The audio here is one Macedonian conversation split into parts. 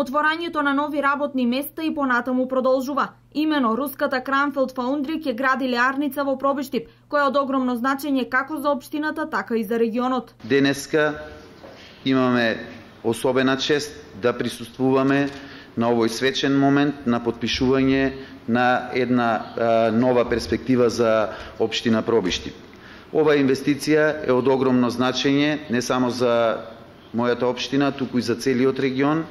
Отворањето на нови работни места и понатаму продолжува. Имено руската Кранфилд Фаундри ќе гради леарница во Пробиштип, која е од огромно значење како за општината, така и за регионот. Денеска имаме особена чест да присуствуваме на овој свечен момент на потпишување на една нова перспектива за општина Пробиштип. Ова инвестиција е од огромно значење не само за мојата општина, туку и за целиот регион,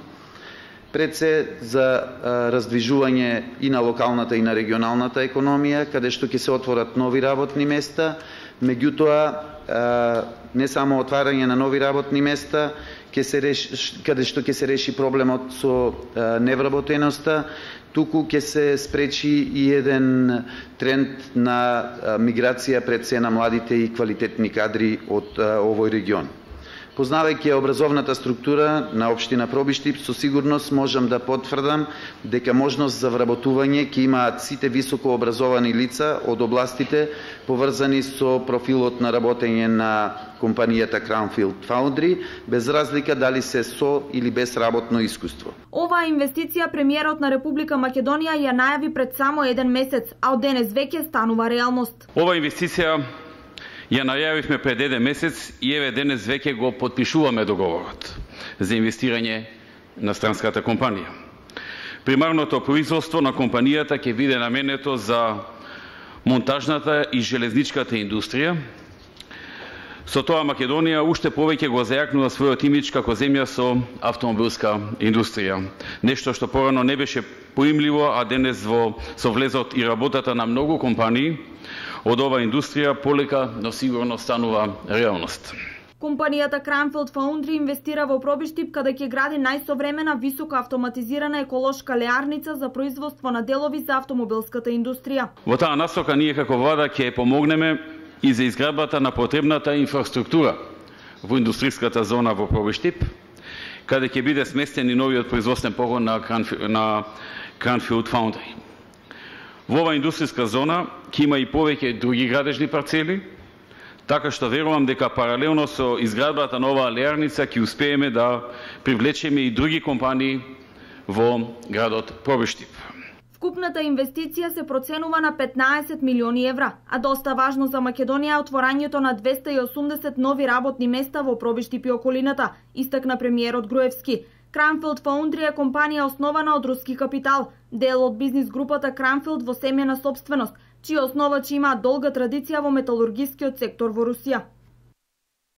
пред се за раздвижување и на локалната и на регионалната економија, каде што ќе се отворат нови работни места, меѓутоа не само отварање на нови работни места, каде што ќе се реши проблемот со невработеноста, туку ќе се спречи и еден тренд на миграција пред се на младите и квалитетни кадри од овој регион. Познавајќи образовната структура на општина Пробиштип, со сигурност можам да потврдам дека можност за вработување ќе имаат сите високо образовани лица од областите поврзани со профилот на работење на компанијата Кранфилд Фаундри, без разлика дали се со или без работно искуство. Оваа инвестиција премиерот на Република Македонија ја најави пред само еден месец, а од денес веќе станува реалност. Ова инвестиција ја најавивме пред еден месец и еве денес веќе го потпишуваме договорот за инвестирање на странската компанија. Примарното производство на компанијата ќе биде наменето за монтажната и железничката индустрија. Со тоа Македонија уште повеќе го зајакнува својот имидж како земја со автомобилска индустрија. Нешто што порано не беше поимливо, а денес со влезот и работата на многу компании од оваа индустрија полека, но сигурно станува реалност. Компанијата Кранфилд Фаундри инвестира во Пробиштип, каде ќе гради најсовремена високо автоматизирана еколошка леарница за производство на делови за автомобилската индустрија. Во таа насока ние како влада ќе помогнеме и за изградбата на потребната инфраструктура во индустријската зона во Пробиштип, каде ќе биде сместен и новиот производствен погон на Кранфилд Фаундри. Во оваа индустријска зона ќе има и повеќе други градежни парцели, така што верувам дека паралелно со изградбата на оваа леарница ќе успееме да привлечеме и други компании во градот Пробиштип. Вкупната инвестиција се проценува на 15 милиони евра, а доста важно за Македонија е отворањето на 280 нови работни места во Пробиштип и околината, истакна премиерот Груевски. Кранфилд Фаундри е компанија основана од руски капитал, дел од бизнис групата Кранфилд во семејна сопственост, чија основачи имаат долга традиција во металургискиот сектор во Русија.